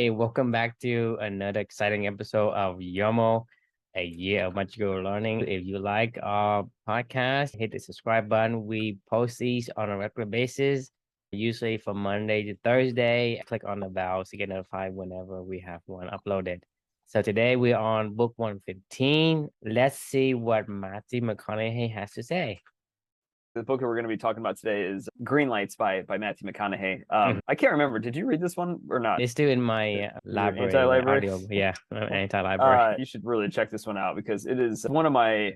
Hey, welcome back to another exciting episode of YOML, a year of magical learning. If you like our podcast, hit the subscribe button. We post these on a regular basis, usually from Monday to Thursday. Click on the bell to get notified whenever we have one uploaded. So today we're on book 115. Let's see what Matthew McConaughey has to say. The book that we're going to be talking about today is Greenlights by Matthew McConaughey. Mhm. I can't remember. Did you read this one or not? It's still in my library, my anti-library? audio. Yeah, anti-library. You should really check this one out because it is one of my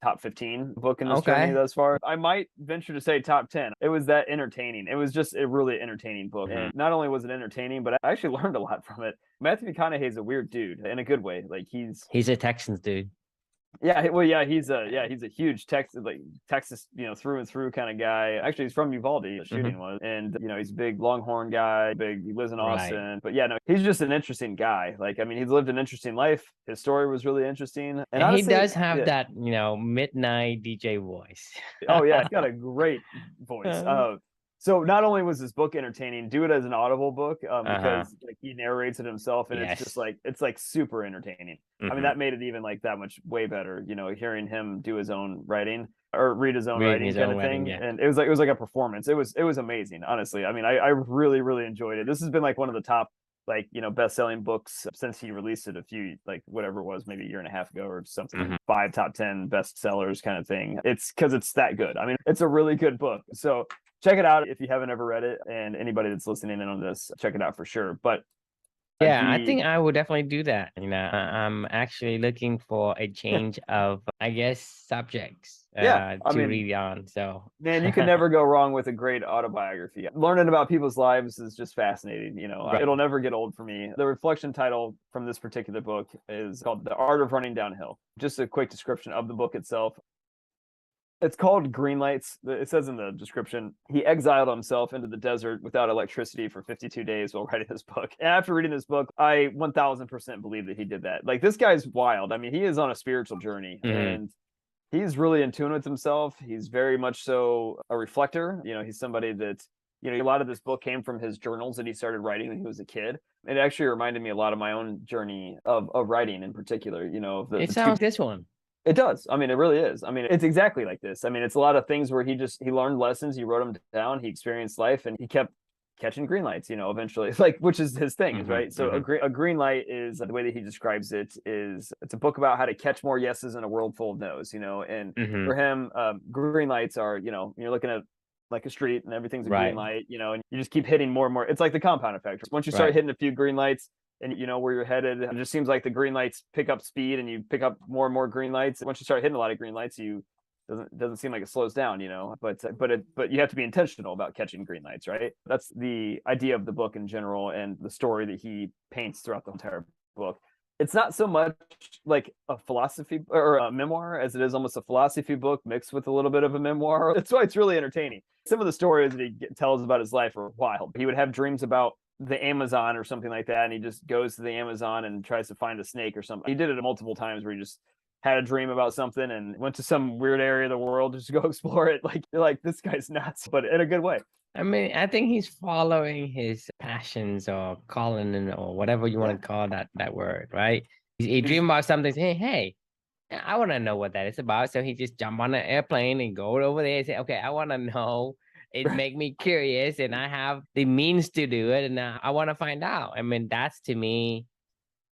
top 15 book in this journey thus far. I might venture to say top 10. It was that entertaining. It was just a really entertaining book. And not only was it entertaining, but I actually learned a lot from it. Matthew McConaughey is a weird dude in a good way. Like he's a Texans dude. Yeah, well, yeah, he's a huge Texas, through and through kind of guy. Actually, he's from Uvalde. The shooting was, and he's a big Longhorn guy. He lives in Austin, Right. But yeah, no, he's just an interesting guy. Like, I mean, he's lived an interesting life. His story was really interesting, And honestly, he does have that, midnight DJ voice. Oh yeah, he's got a great voice. So not only was this book entertaining, do it as an Audible book because he narrates it himself, and it's just like super entertaining. I mean, that made it even like that much way better. Hearing him do his own writing or read his own writing kind of thing, and it was like a performance. It was amazing, honestly. I mean, I really enjoyed it. This has been like one of the top best-selling books since he released it a few, whatever it was, maybe a year and a half ago or something. 5 top 10 bestsellers kind of thing. It's because it's that good. I mean, it's a really good book. So check it out if you haven't ever read it, and anybody that's listening in on this, check it out for sure. But yeah, I think I would definitely do that. I'm actually looking for a change of, I guess, subjects to read on. So man, you can never go wrong with a great autobiography. Learning about people's lives is just fascinating. It'll never get old for me. The reflection title from this particular book is called The Art of Running Downhill. Just a quick description of the book itself. It's called Greenlights. It says in the description, he exiled himself into the desert without electricity for 52 days while writing this book. And after reading this book, I 1000% believe that he did that. Like, this guy's wild. I mean, he is on a spiritual journey, and he's really in tune with himself. He's very much so a reflector. He's somebody that, a lot of this book came from his journals that he started writing when he was a kid. It actually reminded me a lot of my own journey of writing in particular. It sounds this one. It does. I mean, it really is. I mean, it's exactly like this. I mean, it's a lot of things where he learned lessons, he wrote them down, he experienced life, and he kept catching green lights, eventually, which is his thing, right? So a green light is, the way that he describes it is, it's a book about how to catch more yeses in a world full of no's, and for him, green lights are, you're looking at like a street and everything's a green light, and you just keep hitting more and more. It's like the compound effect. Once you start hitting a few green lights, and you know where you're headed, it just seems like the green lights pick up speed, and you pick up more and more green lights. Once you start hitting a lot of green lights, doesn't seem like it slows down, But you have to be intentional about catching green lights, right? That's the idea of the book in general, and the story that he paints throughout the entire book. It's not so much like a philosophy or a memoir as it is almost a philosophy book mixed with a little bit of a memoir. That's why it's really entertaining. Some of the stories that he tells about his life are wild. He would have dreams about the Amazon or something like that, and he just goes to the Amazon and tries to find a snake or something. He did it multiple times where he just had a dream about something and went to some weird area of the world just to go explore it. Like, you're like, this guy's nuts, but in a good way. I mean, I think he's following his passions or calling, or whatever you want to call that word, right? He dream about something, say, hey, I want to know what that is about. So he just jump on an airplane and go over there and say, okay, I want to know. It make me curious, and I have the means to do it, and I want to find out. I mean, that's, to me,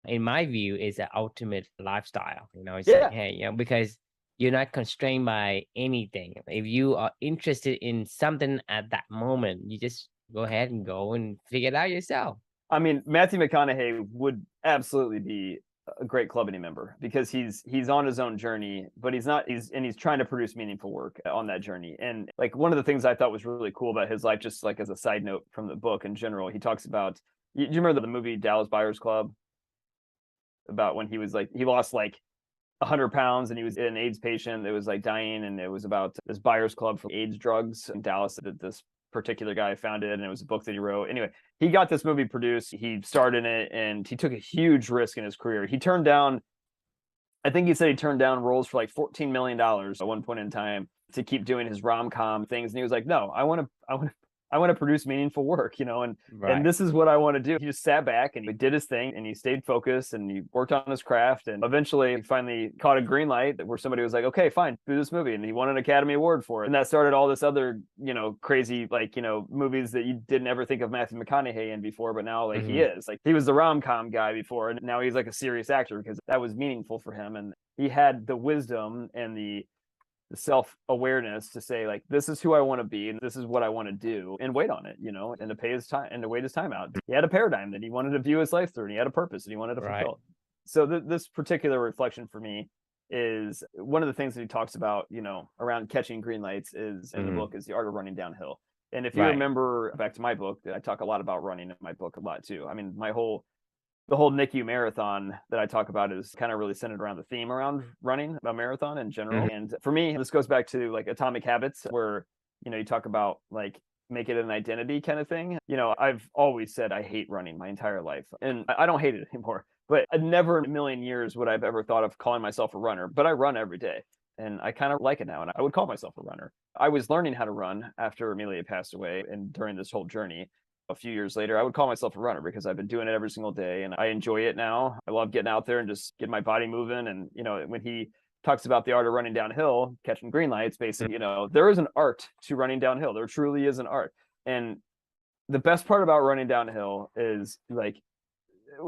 in my view, is the ultimate lifestyle. It's like, hey, because you're not constrained by anything. If you are interested in something at that moment, you just go ahead and go and figure it out yourself. I mean, Matthew McConaughey would absolutely be a great Clubity member because he's on his own journey, but he's trying to produce meaningful work on that journey. And like, one of the things I thought was really cool about his life, just like as a side note from the book in general, he talks about, do you remember the movie Dallas Buyers Club? About when he was he lost 100 pounds and he was an AIDS patient that was dying, and it was about this buyers club for AIDS drugs in Dallas that this particular guy founded, and it was a book that he wrote. Anyway, he got this movie produced, he starred in it, and he took a huge risk in his career. He turned down, I think he said he turned down roles for $14 million at one point in time to keep doing his rom-com things, and he was like, no, I want I want to produce meaningful work, and this is what I want to do. He just sat back and he did his thing and he stayed focused and he worked on his craft. And eventually he finally caught a green light where somebody was like, okay, fine, do this movie. And he won an Academy Award for it. And that started all this other, crazy, movies that you didn't ever think of Matthew McConaughey in before, but now he is. Like, he was the rom-com guy before, and now he's like a serious actor because that was meaningful for him. And he had the wisdom and the self-awareness to say, like, this is who I want to be and this is what I want to do, and wait on it, and to pay his time and to wait his time out. He had a paradigm that he wanted to view his life through, and he had a purpose that he wanted to fulfill. So this particular reflection for me is one of the things that he talks about, around catching green lights is in the book is the art of running downhill. And if you remember back to my book, I talk a lot about running in my book a lot too. I mean, the whole NICU marathon that I talk about is kind of really centered around the theme around running a marathon in general. And for me, this goes back to like Atomic Habits, where, you talk about like make it an identity kind of thing. I've always said I hate running my entire life, and I don't hate it anymore, but never in a million years would I've ever thought of calling myself a runner, but I run every day. And I kind of like it now, and I would call myself a runner. I was learning how to run after Amelia passed away, and during this whole journey, a few years later, I would call myself a runner because I've been doing it every single day and I enjoy it now. I love getting out there and just getting my body moving. And, when he talks about the art of running downhill, catching green lights, basically, there is an art to running downhill. There truly is an art. And the best part about running downhill is like,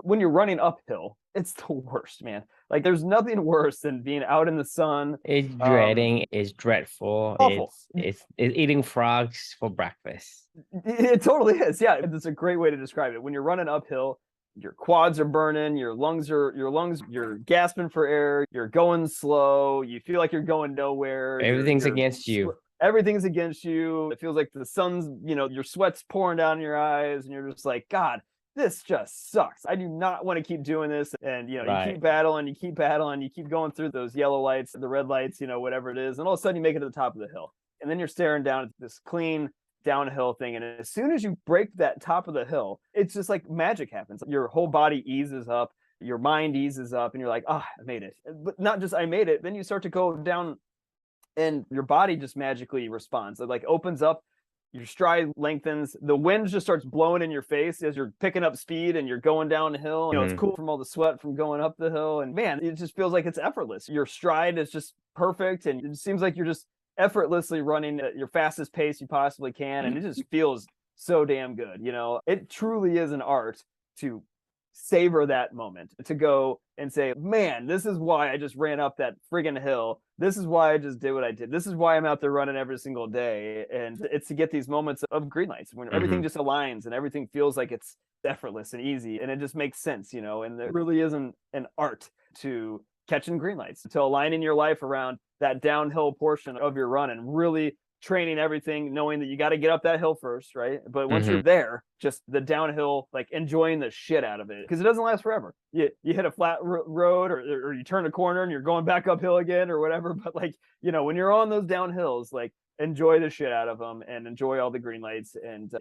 when you're running uphill, it's the worst, man. Like, there's nothing worse than being out in the sun. It's dreading. It's dreadful. Awful. It's eating frogs for breakfast. It totally is. Yeah, it's a great way to describe it. When you're running uphill, your quads are burning, your lungs, you're gasping for air, you're going slow, you feel like you're going nowhere. Everything's against you. Everything's against you. It feels like the sun's, your sweat's pouring down your eyes, and you're just like, God, this just sucks. I do not want to keep doing this. And, you keep battling, you keep going through those yellow lights, the red lights, whatever it is. And all of a sudden you make it to the top of the hill. And then you're staring down at this clean downhill thing. And as soon as you break that top of the hill, it's just like magic happens. Your whole body eases up, your mind eases up, and you're like, I made it. But not just I made it. Then you start to go down and your body just magically responds. It like opens up. Your stride lengthens, the wind just starts blowing in your face as you're picking up speed and you're going downhill. It's cool from all the sweat from going up the hill. And man, it just feels like it's effortless. Your stride is just perfect. And it seems like you're just effortlessly running at your fastest pace you possibly can. And it just feels so damn good. It truly is an art to savor that moment, to go and say, man, this is why I just ran up that friggin' hill. This is why I just did what I did. This is why I'm out there running every single day. And it's to get these moments of green lights when everything just aligns and everything feels like it's effortless and easy. And it just makes sense, and there really isn't an art to catching green lights, to aligning your life around that downhill portion of your run and really training everything, knowing that you got to get up that hill first, right? But once you're there, just the downhill, like enjoying the shit out of it, because it doesn't last forever. You hit a flat road or you turn a corner and you're going back uphill again or whatever. But like, when you're on those downhills, like enjoy the shit out of them and enjoy all the green lights. And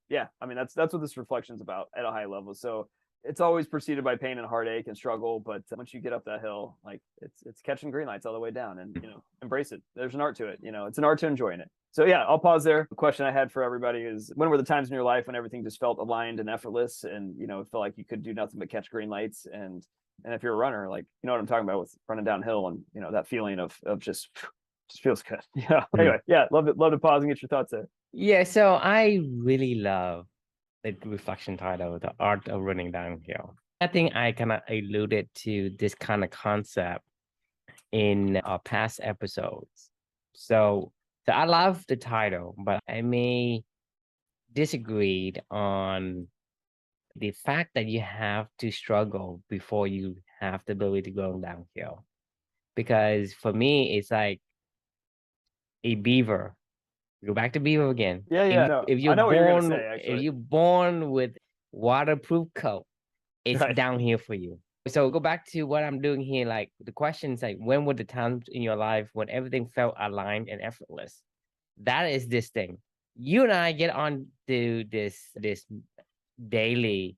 yeah, I mean, that's what this reflection's about at a high level. So it's always preceded by pain and heartache and struggle, but once you get up that hill, like it's catching green lights all the way down, and embrace it. There's an art to it. It's an art to enjoying it. So yeah, I'll pause there. The question I had for everybody is, when were the times in your life when everything just felt aligned and effortless, and it felt like you could do nothing but catch green lights? And if you're a runner, like, what I'm talking about with running downhill, and that feeling of just feels good. Anyway, yeah, love to pause and get your thoughts there. Yeah, so I really love the reflection title, The Art of Running Downhill. I think I kind of alluded to this kind of concept in our past episodes. So I love the title, but I may disagree on the fact that you have to struggle before you have the ability to go downhill. Because for me, it's like a beaver. Go back to beaver again. Yeah. If you're I know born, what you're gonna say, actually. If you're born with waterproof coat, it's downhill for you. So go back to what I'm doing here. Like, the question is like, when were the times in your life when everything felt aligned and effortless? That is this thing. You and I get on to this daily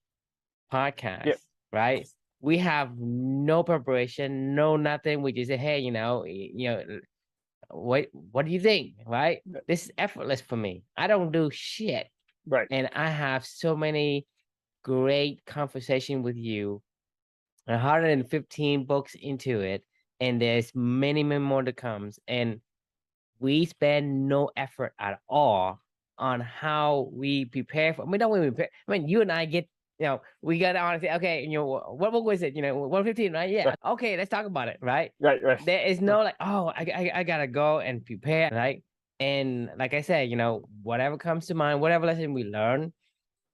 podcast, right? We have no preparation, no nothing. We just say, hey, what do you think? Right? This is effortless for me. I don't do shit. Right. And I have so many great conversation with you, 115 books into it, and there's many, many more to come. And we spend no effort at all on how we prepare for. I mean, don't we prepare? I mean, you and I get, we got on and say, okay, what book was it? 115, right? Yeah. Okay, let's talk about it, right? Right. There is no like, oh, I gotta go and prepare, right? And like I said, whatever comes to mind, whatever lesson we learn,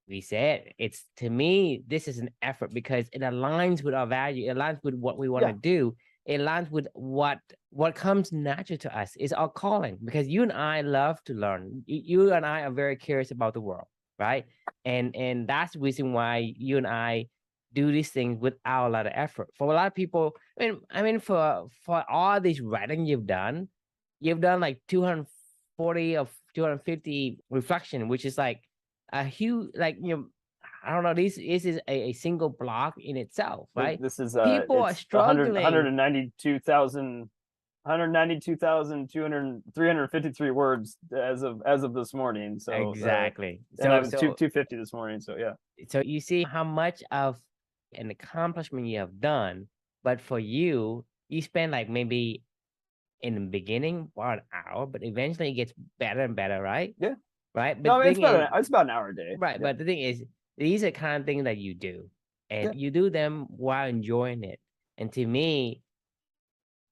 we said it's, to me, this is an effort because it aligns with our value, it aligns with what we want to do, it aligns with what comes natural to us, is our calling, because you and I love to learn. You and I are very curious about the world, right? And that's the reason why you and I do these things without a lot of effort. For a lot of people, I mean for all this writing you've done like 240 or 250 reflection, which is like a huge, like, I don't know, this is a single block in itself, right? This is people are struggling. 353 words as of this morning. So exactly. And I was 250 this morning. So yeah. So you see how much of an accomplishment you have done, but for you spend like maybe in the beginning about an hour, but eventually it gets better and better, right? Yeah. Right. But no, it's about an hour a day. Right. Yeah. But the thing is, these are kind of things that you do, and you do them while enjoying it. And to me,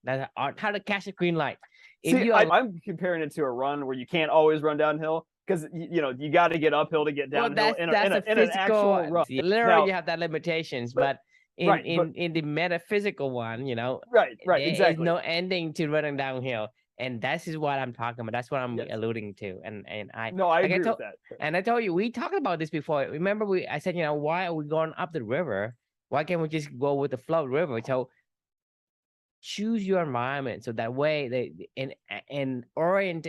that's how to catch a green light. I'm comparing it to a run where you can't always run downhill, because you got to get uphill to get downhill. Well, that's in an actual run. Literally, you have that limitations, but in the metaphysical one, right, there exactly. is no ending to running downhill. And that is what I'm talking about. That's what I'm alluding to. And I agree with that. And I told you, we talked about this before. Remember, I said, why are we going up the river? Why can't we just go with the flow of the river? So choose your environment, so that way and orient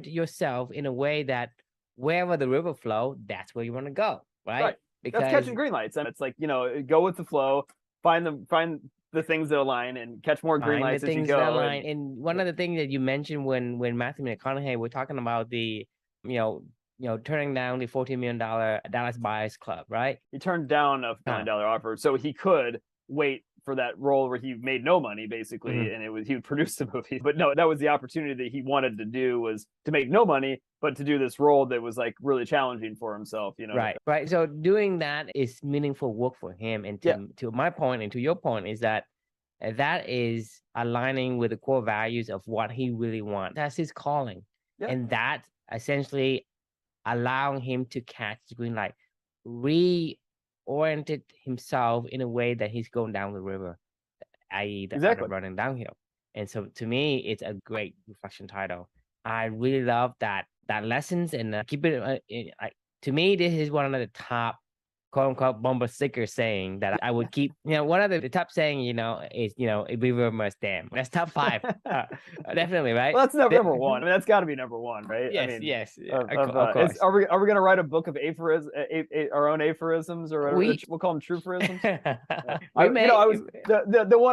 yourself in a way that wherever the river flow, that's where you want to go, right? Because that's catching green lights. And it's like, go with the flow, find the things that align, and catch more green lights as you go. And one of the things that you mentioned when Matthew McConaughey, we're talking about the, turning down the $14 million Dallas Buyers Club, right? He turned down a $1 million offer, so he could wait for that role where he made no money, basically, and he would produce the movie. But no, that was the opportunity that he wanted to do, was to make no money, but to do this role that was like really challenging for himself, Right. So doing that is meaningful work for him. And to my point and to your point is that is aligning with the core values of what he really wants. That's his calling. And that essentially allowing him to catch the green light, reoriented himself in a way that he's going down the river, i.e. running downhill. And so to me, it's a great reflection title. I really love that lessons, and keep it. To me, this is one of the top quote unquote bumper sticker saying that I would keep. One of the top saying, is a beaver must dam. That's top 5, definitely, right? Well, that's number one. I mean, that's got to be number one, right? Yes, I mean, yes. Of course. Are we gonna write a book of our own aphorisms, or whatever? We'll call them truephorisms? The one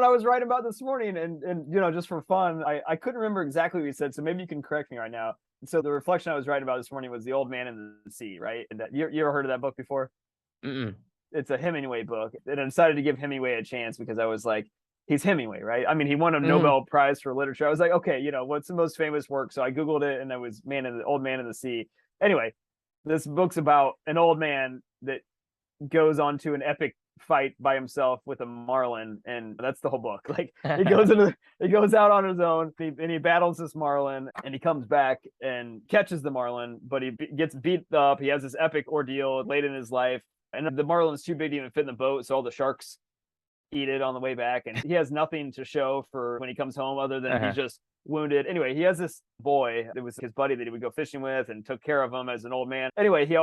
I was writing about this morning, and just for fun, I couldn't remember exactly what you said, so maybe you can correct me right now. So the reflection I was writing about this morning was The Old Man in the Sea, right? And you ever heard of that book before? It's a Hemingway book, and I decided to give Hemingway a chance because I was like, he's Hemingway, right? I mean, he won a Nobel Prize for literature. I was like, okay, what's the most famous work? So I Googled it, and it was Old Man in the Sea. Anyway, this book's about an old man that goes on to an epic fight by himself with a marlin, and that's the whole book. Like, he goes out on his own, and he battles this marlin, and he comes back and catches the marlin, but he gets beat up. He has this epic ordeal late in his life, and the marlin's too big to even fit in the boat, so all the sharks eat it on the way back, and he has nothing to show for when he comes home other than he's just wounded. Anyway, he has this boy that was his buddy that he would go fishing with and took care of him as an old man. Anyway, he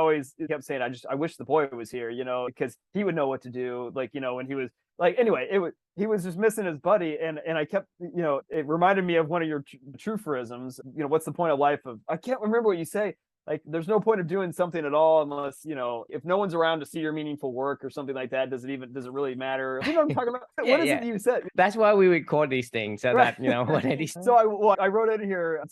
kept saying, I wish the boy was here, because he would know what to do. Like, when he was like, anyway, he was just missing his buddy. And I kept, it reminded me of one of your truephorisms. What's the point of life I can't remember what you say. Like, there's no point of doing something at all unless, you know, if no one's around to see your meaningful work or something like that, does it really matter? You know what I'm talking about? Yeah, What is yeah. it you said? That's why we record these things so Right. that, you know, when it is. So I wrote in here,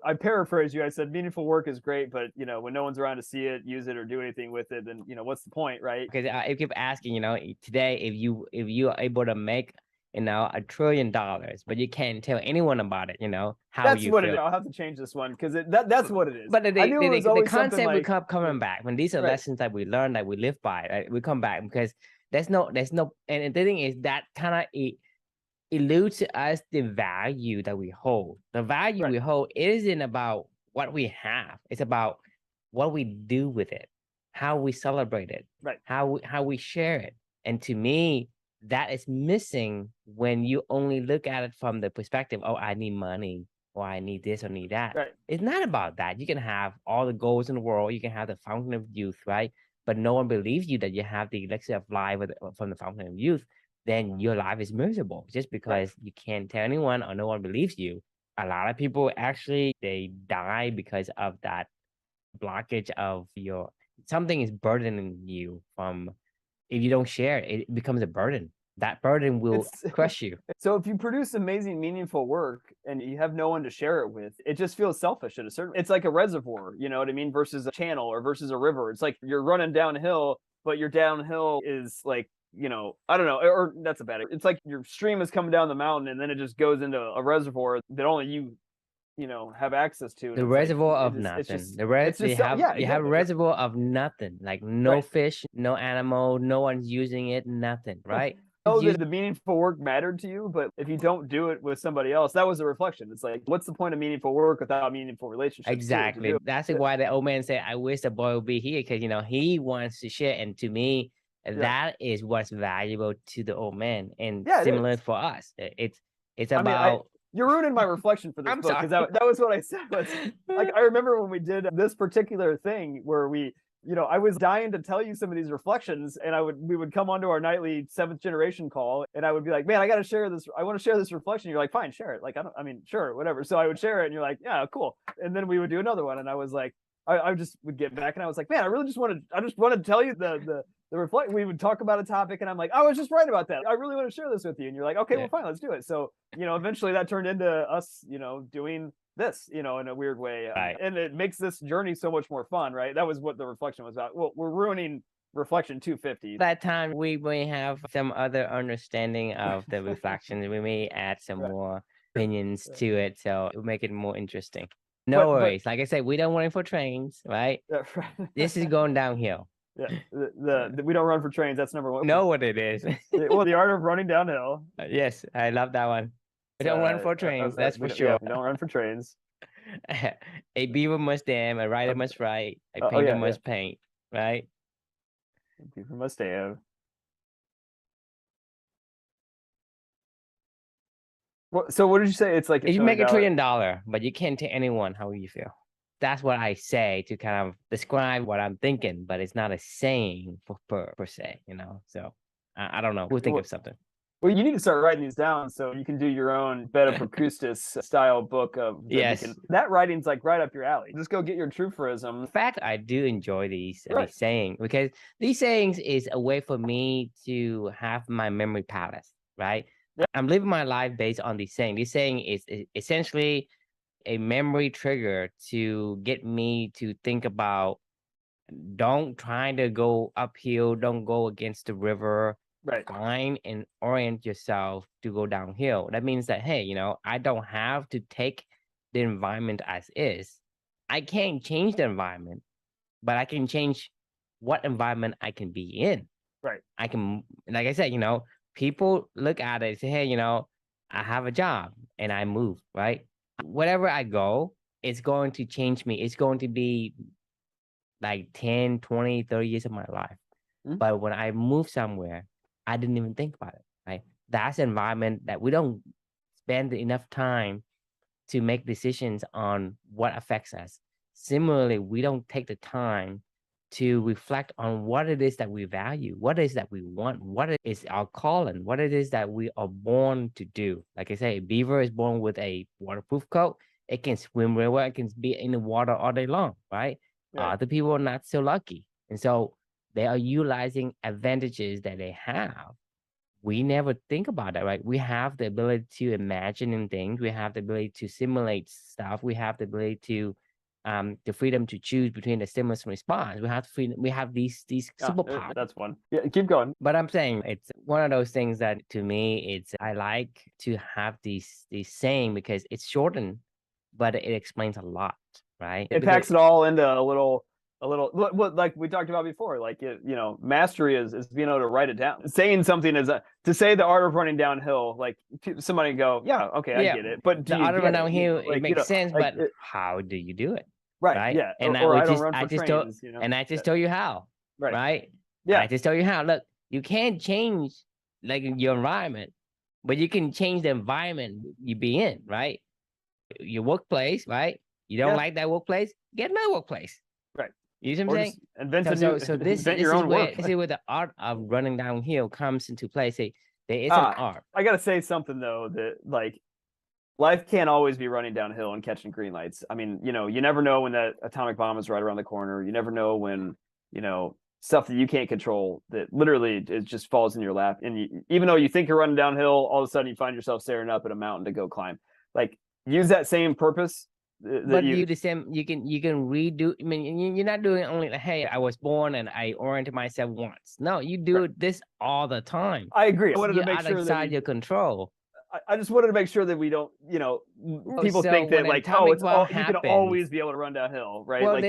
I paraphrased you. I said, meaningful work is great, but, you know, when no one's around to see it, use it, or do anything with it, then, you know, what's the point, right? Because I keep asking, you know, today, if you are able to make, you know, $1 trillion, but you can't tell anyone about it, you know, how That's you what feel. it is. I'll have to change this one because that's what it is. But I knew it was always something concept will like, keep coming back when these are right. lessons that we learn, that we live by, right? We come back because there's no, and the thing is that kind of eludes to us the value that we hold. The value Right. we hold isn't about what we have. It's about what we do with it, how we celebrate it, Right. how we share it. And to me, that is missing when you only look at it from the perspective, oh, I need money, or I need this or need that. Right. It's not about that. You can have all the goals in the world. You can have the fountain of youth, right? But no one believes you that you have the elixir of life from the fountain of youth. Then your life is miserable just because you can't tell anyone or no one believes you. A lot of people actually, they die because of that blockage of your, something is burdening you from, if you don't share it, it becomes a burden. That burden will crush you. So if you produce amazing, meaningful work and you have no one to share it with, it just feels selfish at a certain, it's like a reservoir, you know what I mean? Versus a channel or versus a river. It's like you're running downhill, but your downhill is like, you know, I don't know, or that's a bad, it's like your stream is coming down the mountain and then it just goes into a reservoir that only you know, have access to. The reservoir of nothing. You have a reservoir of nothing, like no fish, no animal, no one's using it, nothing, right? Know that the meaningful work mattered to you, but if you don't do it with somebody else, that was a reflection. It's like, what's the point of meaningful work without meaningful relationships? Exactly. That's why the old man said, I wish the boy would be here, because, you know, he wants to share. And to me, that is what's valuable to the old man, and similar for us. It's about, you're ruining my reflection for this book, because that was what I said. Was, like, I remember when we did this particular thing where we, you know, I was dying to tell you some of these reflections, and we would come onto our nightly 7th generation call, and I would be like, man, I got to share this. I want to share this reflection. You're like, fine, share it. Like, sure, whatever. So I would share it, and you're like, yeah, cool. And then we would do another one, and I was like, I just would get back, and I was like, man, I just wanted to tell you the reflect. We would talk about a topic, and I'm like, I was just right about that. I really want to share this with you. And you're like, okay, well, fine, let's do it. So, you know, eventually that turned into us, you know, doing this, you know, in a weird way. And it makes this journey so much more fun, right? That was what the reflection was about. Well, we're ruining reflection 250. That time we may have some other understanding of the reflections. We may add some more opinions to it, so it will make it more interesting. No worries. Like I said, we don't run for trains, right? This is going downhill. Yeah, we don't run for trains. That's number one. Know what it is. Well, the art of running downhill. Yes, I love that one. We don't run for trains, that's for sure. We don't run for trains. A beaver must dam, a writer must write, a painter must paint, right? A beaver must dam. So what did you say? It's like, if you make $1 trillion, but you can't tell anyone how you feel. That's what I say to kind of describe what I'm thinking, but it's not a saying per se, you know? So I don't know. We'll think of something. Well, you need to start writing these down so you can do your own Beta Procustus style book of that writing's like right up your alley. Just go get your truthorism. In fact, I do enjoy these sayings, because these sayings is a way for me to have my memory palace, right? I'm living my life based on these sayings. This saying is essentially a memory trigger to get me to think about, don't try to go uphill, don't go against the river. Find and orient yourself to go downhill. That means that, hey, you know, I don't have to take the environment as is. I can't change the environment, but I can change what environment I can be in. I can, like I said, you know, people look at it and say, hey, you know, I have a job and I move, right? Wherever I go, it's going to change me. It's going to be like 10, 20, 30 years of my life. But when I move somewhere, I didn't even think about it, right? That's an environment that we don't spend enough time to make decisions on what affects us. Similarly, we don't take the time to reflect on what it is that we value, what it is that we want, what is our calling, what it is that we are born to do. Like I say, a beaver is born with a waterproof coat. It can swim real well. It can be in the water all day long, right? Right. Other people are not so lucky. And so they are utilizing advantages that they have. We never think about that, right? We have the ability to imagine in things. We have the ability to simulate stuff. We have the ability to the freedom to choose between the stimulus and response. We have the freedom, we have these superpowers. That's one. Yeah, keep going. But I'm saying it's one of those things that to me, it's I like to have these saying because it's shortened, but it explains a lot, right? It packs it all into a little what like we talked about before, like mastery is being able to write it down. Saying something is to say the art of running downhill, like somebody go, yeah, okay, I get it, but the art of running downhill, it makes sense, but how do you do it? Right. Yeah. And or I don't run for trains, and I just told you how. Right. Yeah. I just told you how. Look, you can't change like your environment, but you can change the environment you be in, right? Your workplace, right? You don't like that workplace, get another workplace. Right. You see what I'm saying? This is where the art of running downhill comes into play. Say there is an art. I gotta say something though, that like life can't always be running downhill and catching green lights. I mean, you never know when that atomic bomb is right around the corner. You never know when, stuff that you can't control that literally it just falls in your lap. And even though you think you're running downhill, all of a sudden you find yourself staring up at a mountain to go climb. Like use that same purpose. But you the same. You can redo. I mean, you're not doing only like, hey, I was born and I oriented myself once. No, you do this all the time. I agree. I wanted to make sure outside your control. I just wanted to make sure that we don't, people think that like, it's all, you can always be able to run downhill, right? Well,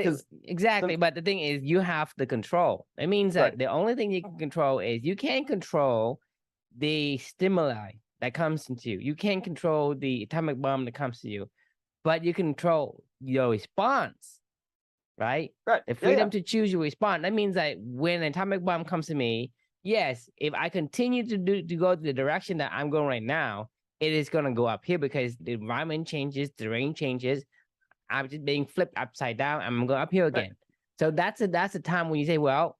exactly. But the thing is, you have the control. It means that the only thing you can control is you can't control the stimuli that comes into you. You can't control the atomic bomb that comes to you, but you control your response, right? Right. The freedom to choose your response. That means that when an atomic bomb comes to me, yes, if I continue to go the direction that I'm going right now, it is going to go up here because the environment changes, the terrain changes. I'm just being flipped upside down. I'm going up here again. So that's a time when you say, well,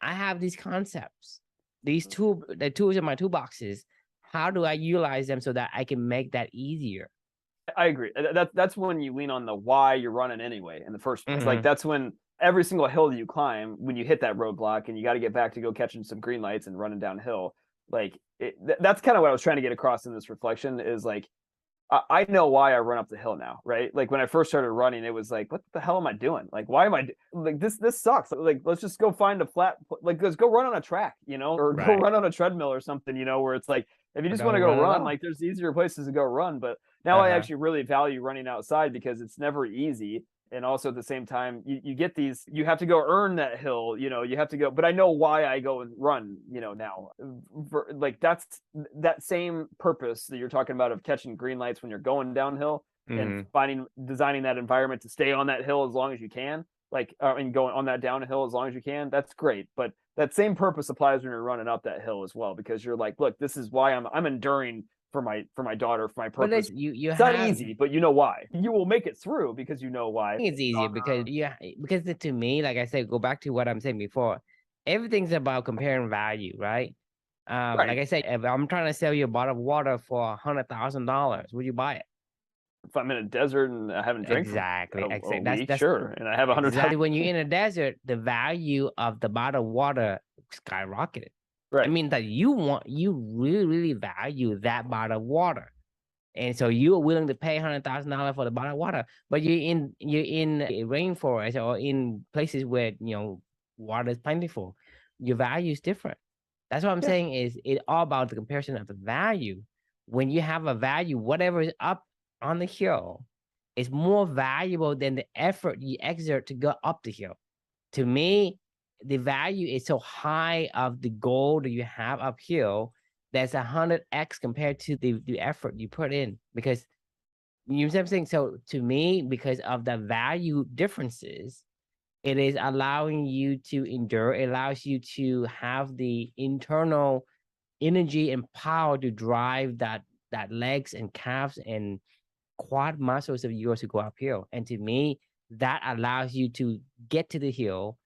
I have these concepts, the tools in my toolboxes. How do I utilize them so that I can make that easier? I agree. That's when you lean on the why you're running anyway in the first place. Like that's when every single hill that you climb, when you hit that roadblock and you got to get back to go catching some green lights and running downhill, like that's kind of what I was trying to get across in this reflection is like, I know why I run up the hill now, right? Like when I first started running, it was like, what the hell am I doing? Like, why am I like this sucks. Like, let's just go find a flat, like let's go run on a track, or go run on a treadmill or something, where it's like, if you just want to go run, like there's easier places to go run. But now I actually really value running outside because it's never easy. And also at the same time, you get these, you have to go earn that hill, you have to go, but I know why I go and run, now. Like that's that same purpose that you're talking about of catching green lights when you're going downhill and designing that environment to stay on that hill as long as you can, like, and going on that downhill as long as you can. That's great. But that same purpose applies when you're running up that hill as well, because you're like, look, this is why I'm enduring for my daughter, for my purpose. But it's not easy, but you know why. You will make it through because you know why. It's easier because to me, like I said, go back to what I'm saying before. Everything's about comparing value, right? Like I said, if I'm trying to sell you a bottle of water for $100,000, would you buy it? If I'm in a desert and I haven't drank exactly. That's sure, and I have 100. Exactly. When you're in a desert, the value of the bottle of water skyrocketed. Right. I mean that you really, really value that bottle of water. And so you're willing to pay $100,000 for the bottle of water, but you're in a rainforest or in places where water is plentiful. Your value is different. That's what I'm saying is it's all about the comparison of the value. When you have a value, whatever is up on the hill is more valuable than the effort you exert to go up the hill. To me, the value is so high of the goal that you have uphill that's 100x compared to the effort you put in, because you know what I'm saying. So to me, because of the value differences, it is allowing you to endure. It allows you to have the internal energy and power to drive that legs and calves and quad muscles of yours to go uphill. And to me, that allows you to get to the hill.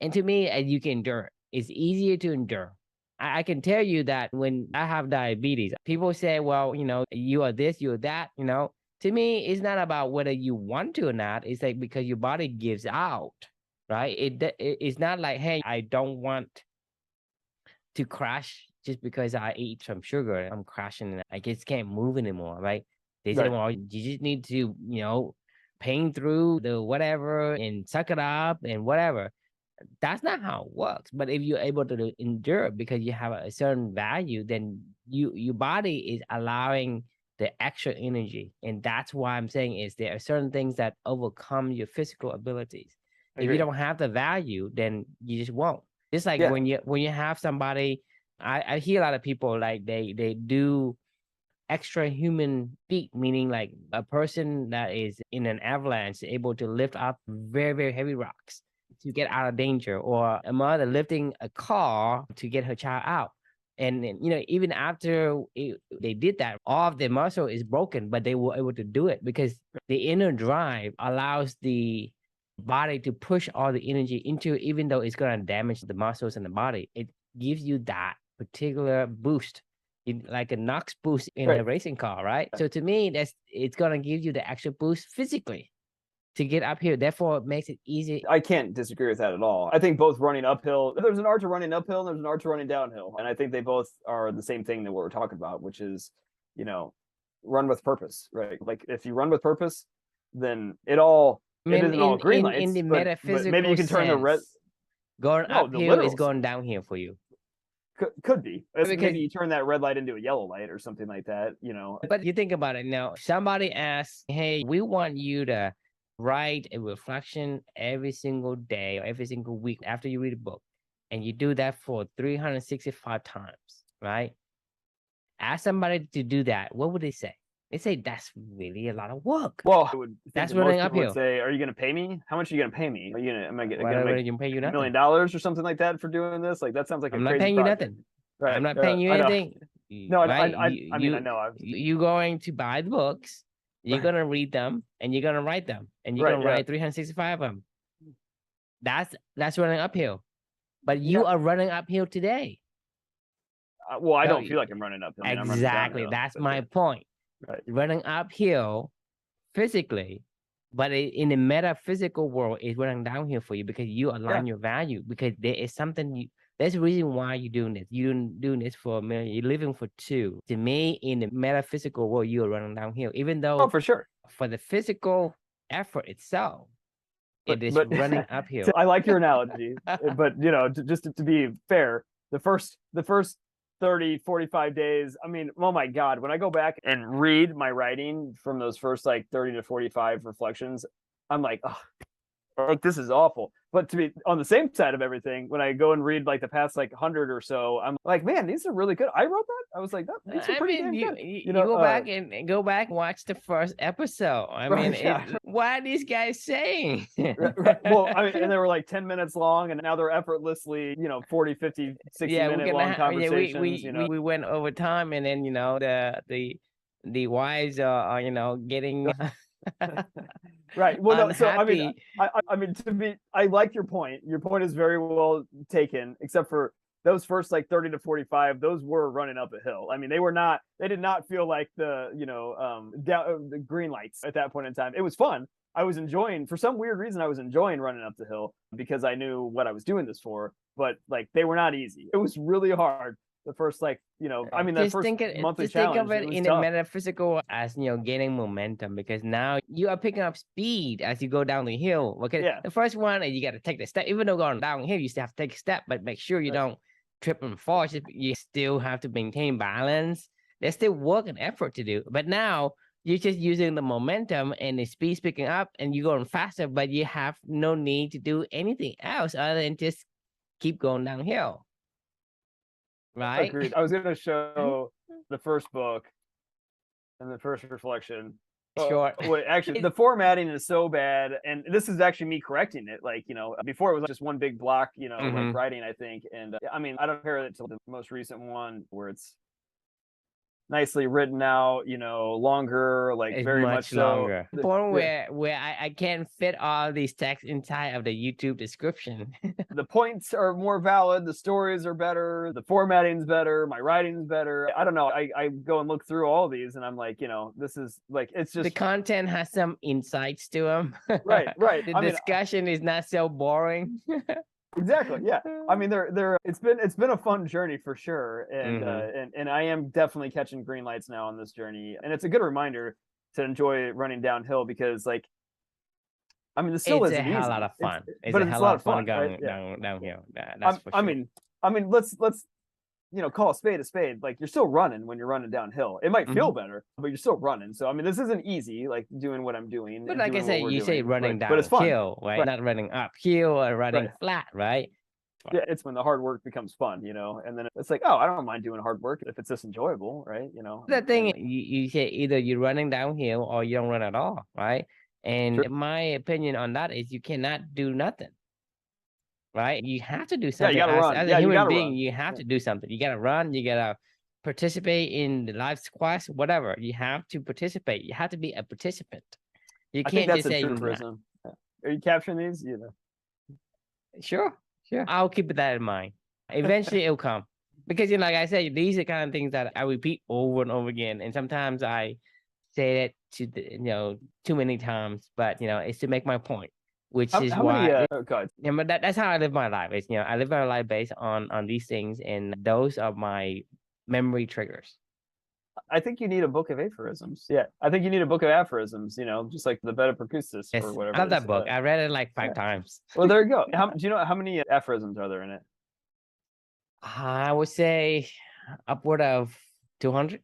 And to me, you can endure. It's easier to endure. I can tell you that when I have diabetes, people say, well, you are this, you're that, To to me, it's not about whether you want to or not. It's like because your body gives out, right? It's not like, hey, I don't want to crash just because I eat some sugar. I'm crashing. I just can't move anymore, right? They say, Right. well, you just need to, pain through the whatever and suck it up and whatever. That's not how it works. But if you're able to endure it because you have a certain value, then your body is allowing the extra energy. And that's why I'm saying is there are certain things that overcome your physical abilities. If you don't have the value, then you just won't. Just like when you have somebody, I hear a lot of people like they do extra human feat, meaning like a person that is in an avalanche able to lift up very, very heavy rocks to get out of danger, or a mother lifting a car to get her child out. And even after they did that, all of their muscle is broken, but they were able to do it because the inner drive allows the body to push all the energy into, even though it's going to damage the muscles in the body, it gives you that particular boost, like a Knox boost in a racing car, right? So to me, it's going to give you the extra boost physically to get up here. Therefore, it makes it easy. I can't disagree with that at all. I think both running uphill, there's an art to running uphill and there's an art to running downhill. And I think they both are the same thing that we're talking about, which is, run with purpose, right? Like if you run with purpose, then it isn't all Greenlights. In the metaphysical but maybe you can turn the red. Going uphill is going downhill for you. Could be. Maybe you turn that red light into a yellow light or something like that, But you think about it now. Somebody asks, hey, we want you to write a reflection every single day or every single week after you read a book. And you do that for 365 times, right? Ask somebody to do that. What would they say? They say that's really a lot of work. Well, that's running uphill. Would say, are you going to pay me? How much are you going to pay me? Am I going to pay you $1 million or something like that for doing this? Like that sounds like I'm a not paying project. you nothing. Right. I'm not paying you anything. No, right? I mean, I know. You're going to buy the books. You're going to read them and you're going to write them and you're going to write 365 of them. That's running uphill. But you are running uphill today. Well, I don't feel like I'm running uphill. Exactly. That's my point. Right. Running uphill physically, but in the metaphysical world, it's running downhill for you because you align your value, because there is something there's a reason why you're doing this. You're doing this for $1 million. You're living for $2 million. To me, in the metaphysical world, you're running downhill, even though for sure, for the physical effort itself, it is running uphill. I like your analogy, but just to be fair, the first 30, 45 days, I mean, oh my God, when I go back and read my writing from those first like 30 to 45 reflections, I'm like, oh, like this is awful. But to be on the same side of everything, when I go and read like the past like 100 or so, I'm like, man, these are really good. I wrote that. I was like, these are pretty damn good. You go back and go back and watch the first episode. I mean, what are these guys saying? Well, I mean, and they were like 10 minutes long, and now they're effortlessly, 40, 50, 60 minute long conversations. We went over time, and then the wives are getting. Right. Well, no, so I mean, to me, I like your point. Your point is very well taken, except for those first like 30 to 45, those were running up a hill. I mean, they did not feel like the Greenlights at that point in time. It was fun. For some weird reason, I was enjoying running up the hill because I knew what I was doing this for, but like they were not easy. It was really hard. The first monthly challenge. Just think of it in a metaphysical as gaining momentum, because now you are picking up speed as you go down the hill. Okay, the first one is you got to take the step. Even though going downhill, you still have to take a step, but make sure you don't trip and fall. You still have to maintain balance. There's still work and effort to do, but now you're just using the momentum and the speed's picking up, and you're going faster. But you have no need to do anything else other than just keep going downhill. Right. Agreed. I was going to show the first book and the first reflection. Sure. Actually, the formatting is so bad, and this is actually me correcting it. Like, before it was just one big block, like writing, I think. And I mean, I don't compare it to the most recent one where it's nicely written out, you know, longer, like It's very much much longer. so. The point where I can't fit all these texts inside of the YouTube description. The points are more valid, the stories are better, the formatting's better, my writing's better. I don't know. I go and look through all these and I'm like, you know, this is like, it's The just content has some insights to them. right. The I mean, discussion is not so boring. exactly. Yeah. I mean, it's been a fun journey for sure. And I am definitely catching green lights now on this journey. And it's a good reminder to enjoy running downhill because, like, I mean, this still It's a isn't hell easy. of fun. But it's a lot of fun, going right? Yeah. downhill. That's for sure. I mean, let's you know, call a spade a spade. Like, you're still running when you're running downhill. It might feel better, but you're still running. So I mean, this isn't easy, like doing what I'm doing. But like I said, you say running but it's fun. downhill, right? Not running uphill or running flat, right? Yeah, it's when the hard work becomes fun, you know, and then it's like, oh, I don't mind doing hard work if it's just enjoyable, right? You know, The thing, you say either you're running downhill or you don't run at all, right? And my opinion on that is you cannot do nothing, right? You have to do something. Yeah, you gotta run. As a human being, you have to do something. You gotta run. You gotta participate in the life squash, whatever. You have to participate. You have to be a participant. You can't just say. Are you capturing these? You know. Sure. I'll keep that in mind. Eventually, it'll come because you know, like I said, these are kind of things that I repeat over and over again, and sometimes I say it to you know too many times, but you know, it's to make my point, which is why. Yeah, but that's how I live my life. It's, you know, I live my life based on these things, and those are my memory triggers. I think you need a book of aphorisms. Yeah, I think you need a book of aphorisms. You know, just like the Beta Percustus or whatever. I love that book. I read it like 5 times. Well, there you go. Do you know how many aphorisms are there in it? I would say upward of 200.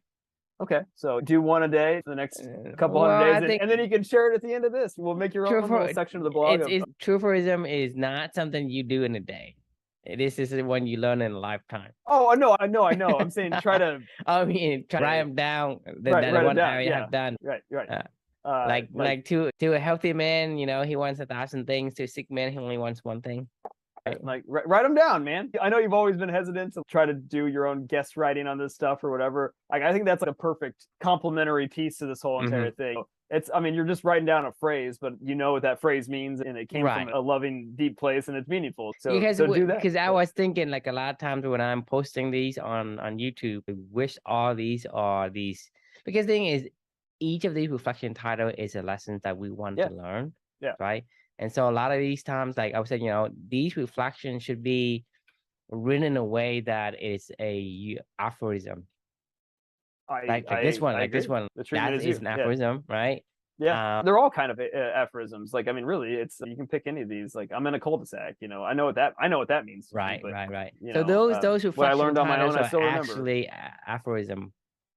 Okay, so do one a day for the next couple hundred days, and then you can share it at the end of this. We'll make your own little section of the blog. Truthforism is not something you do in a day. This is the one you learn in a lifetime. Oh, I know. I'm saying try to. I mean, try to write them down. That one area have done. Right. Like to a healthy man, you know, he wants 1,000 things. To a sick man, he only wants one thing. Like write them down, man. I know you've always been hesitant to try to do your own guest writing on this stuff or whatever. Like, I think that's like a perfect complementary piece to this whole entire thing. I mean, you're just writing down a phrase, but you know what that phrase means, and it came from a loving, deep place, and it's meaningful. So do that. Because I was thinking, like, a lot of times when I'm posting these on YouTube, I wish all these are these. Because the thing is, each of these reflection title is a lesson that we want to learn. Yeah. Right. And so a lot of these times, like I was saying, you know, these reflections should be written in a way that is a aphorism. Like this one, that is an aphorism, right? Yeah, they're all kind of aphorisms. Like, I mean, really, you can pick any of these. Like, I'm in a cul-de-sac, you know, I know what that means. Right. So those reflection what I learned on my own, I still remember. Actually, aphorism.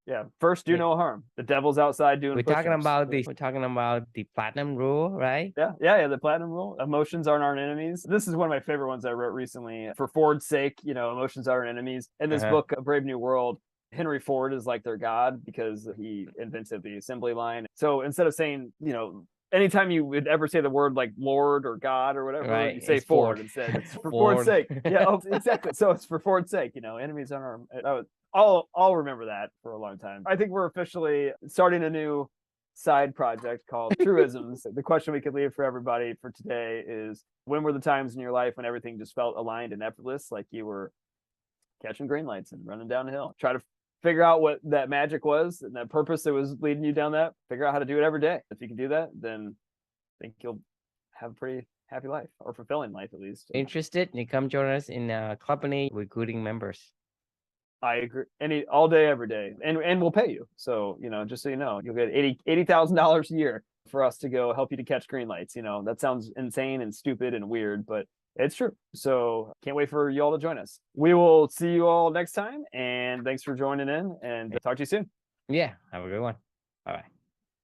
Yeah, first do no harm. The devil's outside doing. We're talking about the platinum rule, right? Yeah. The platinum rule. Emotions aren't our enemies. This is one of my favorite ones I wrote recently. For Ford's sake, you know, emotions are our enemies. In this book, A Brave New World, Henry Ford is like their god because he invented the assembly line. So instead of saying, you know, anytime you would ever say the word like Lord or God or whatever, you say Ford instead. It's for Ford's sake. Yeah, exactly. So it's for Ford's sake, you know, enemies aren't our. I'll remember that for a long time. I think we're officially starting a new side project called Truisms. The question we could leave for everybody for today is, when were the times in your life when everything just felt aligned and effortless, like you were catching green lights and running down the hill? Try to figure out what that magic was and that purpose that was leading you down that. Figure out how to do it every day. If you can do that, then I think you'll have a pretty happy life, or fulfilling life at least. Interested? You come join us in a company recruiting members. I agree. All day, every day, and we'll pay you. So, you know, just so you know, you'll get $80,000 a year for us to go help you to catch green lights. You know, that sounds insane and stupid and weird, but it's true. So can't wait for you all to join us. We will see you all next time, and thanks for joining in, and talk to you soon. Yeah, have a good one. Bye-bye.